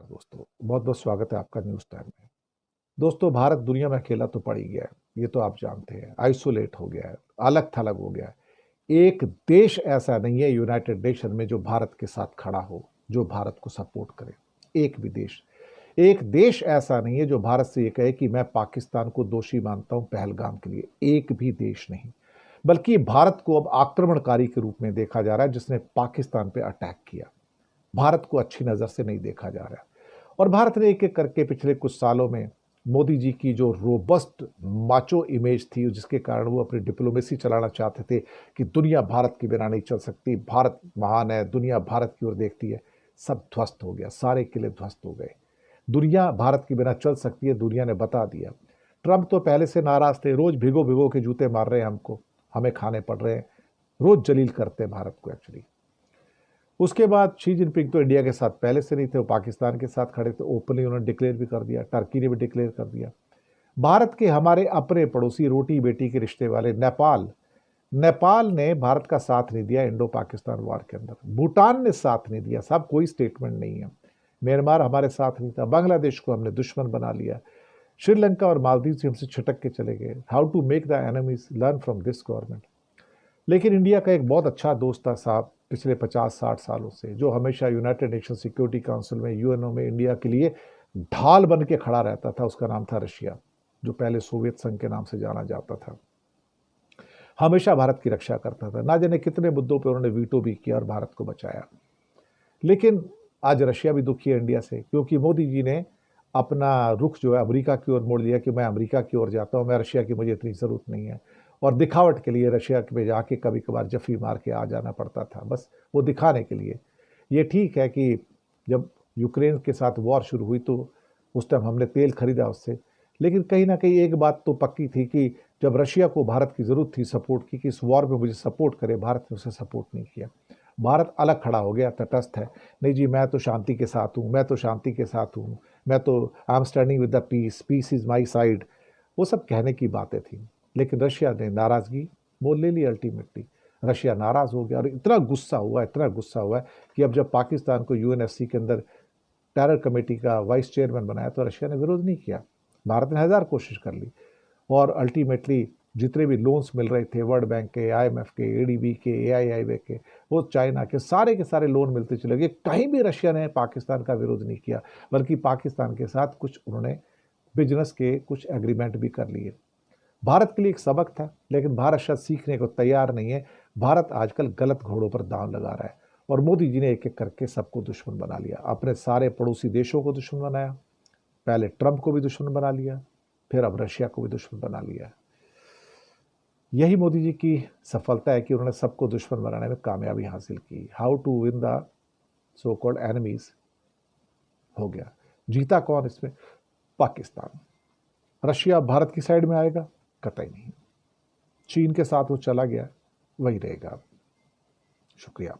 दोस्तों, बहुत बहुत स्वागत है आपका न्यूज़ टाइम में। दोस्तों, भारत दुनिया में अकेला तो पड़ ही गया है, ये तो आप जानते हैं। आइसोलेट हो गया है, अलग थलग हो गया है। एक देश ऐसा नहीं है यूनाइटेड नेशन में जो भारत के साथ खड़ा हो, जो भारत को सपोर्ट करे। एक भी देश, एक देश ऐसा नहीं है जो भारत से ये कहे कि मैं पाकिस्तान को दोषी मानता हूं पहलगाम के लिए। एक भी देश नहीं, बल्कि भारत को अब आक्रमणकारी के रूप में देखा जा रहा है, जिसने पाकिस्तान पे अटैक किया। भारत को अच्छी नज़र से नहीं देखा जा रहा है। और भारत ने एक एक करके पिछले कुछ सालों में मोदी जी की जो रोबस्ट माचो इमेज थी, जिसके कारण वो अपनी डिप्लोमेसी चलाना चाहते थे कि दुनिया भारत के बिना नहीं चल सकती, भारत महान है, दुनिया भारत की ओर देखती है, सब ध्वस्त हो गया। सारे किले ध्वस्त हो गए। दुनिया भारत के बिना चल सकती है, दुनिया ने बता दिया। ट्रंप तो पहले से नाराज थे, रोज भिगो भिगो के जूते मार रहे हैं हमको, हमें खाने पड़ रहे हैं, रोज जलील करते हैं भारत को एक्चुअली। उसके बाद शी जिनपिंग तो इंडिया के साथ पहले से नहीं थे, वो पाकिस्तान के साथ खड़े थे। ओपनली उन्होंने डिक्लेयर भी कर दिया, टर्की ने भी डिक्लेयर कर दिया। भारत के हमारे अपने पड़ोसी रोटी बेटी के रिश्ते वाले नेपाल, नेपाल ने भारत का साथ नहीं दिया इंडो पाकिस्तान वार के अंदर। भूटान ने साथ नहीं दिया, साहब कोई स्टेटमेंट नहीं है। म्यांमार हमारे साथ नहीं था। बांग्लादेश को हमने दुश्मन बना लिया। श्रीलंका और मालदीव से हमसे छिटक के चले गए। How to make the enemies learn from this government. लेकिन इंडिया का एक बहुत अच्छा दोस्त था साहब पिछले 50-60 सालों से, जो हमेशा यूनाइटेड नेशन सिक्योरिटी काउंसिल में, यूएनओ में इंडिया के लिए ढाल बन के खड़ा रहता था। उसका नाम था रशिया, जो पहले सोवियत संघ के नाम से जाना जाता था। हमेशा भारत की रक्षा करता था। ना जाने कितने मुद्दों पर उन्होंने वीटो भी किया और भारत को बचाया। लेकिन आज रशिया भी दुखी है इंडिया से, क्योंकि मोदी जी ने अपना रुख जो है अमेरिका की ओर मोड़ लिया कि मैं अमेरिका की ओर जाता हूँ, मैं रशिया की मुझे इतनी ज़रूरत नहीं है। और दिखावट के लिए रशिया में जाके कभी कभार जफ़ी मार के आ जाना पड़ता था, बस वो दिखाने के लिए। ये ठीक है कि जब यूक्रेन के साथ वॉर शुरू हुई तो उस टाइम हमने तेल खरीदा उससे, लेकिन कहीं ना कहीं एक बात तो पक्की थी कि जब रशिया को भारत की ज़रूरत थी सपोर्ट की, कि इस वॉर में मुझे सपोर्ट करे, भारत ने उसे सपोर्ट नहीं किया। भारत अलग खड़ा हो गया, तटस्थ है। नहीं जी, मैं तो शांति के साथ हूँ, मैं तो शांति के साथ हूँ, मैं तो I am standing with the peace, peace is my side. वो सब कहने की बातें थी, लेकिन रशिया ने नाराज़गी मोल ले ली। अल्टीमेटली रशिया नाराज़ हो गया और इतना गुस्सा हुआ, इतना गुस्सा हुआ है कि अब जब पाकिस्तान को यूएनएफसी के अंदर टेरर कमेटी का वाइस चेयरमैन बनाया तो रशिया ने विरोध नहीं किया। भारत ने 1000 कोशिश कर ली और अल्टीमेटली जितने भी लोन्स मिल रहे थे वर्ल्ड बैंक के, आईएमएफ के, एडीबी के, एआईआईबी के, वो चाइना के सारे लोन मिलते चले गए। कहीं भी रशिया ने पाकिस्तान का विरोध नहीं किया, बल्कि पाकिस्तान के साथ कुछ उन्होंने बिजनेस के कुछ एग्रीमेंट भी कर लिए। भारत के लिए एक सबक था, लेकिन भारत शायद सीखने को तैयार नहीं है। भारत आजकल गलत घोड़ों पर दांव लगा रहा है और मोदी जी ने एक एक करके सबको दुश्मन बना लिया। अपने सारे पड़ोसी देशों को दुश्मन बनाया, पहले ट्रंप को भी दुश्मन बना लिया, फिर अब रशिया को भी दुश्मन बना लिया। यही मोदी जी की सफलता है कि उन्होंने सबको दुश्मन बनाने में कामयाबी हासिल की। How to win the so called enemies हो गया। जीता कौन इसमें? पाकिस्तान। रशिया भारत की साइड में आएगा? कतई नहीं। चीन के साथ वो चला गया, वही रहेगा। शुक्रिया।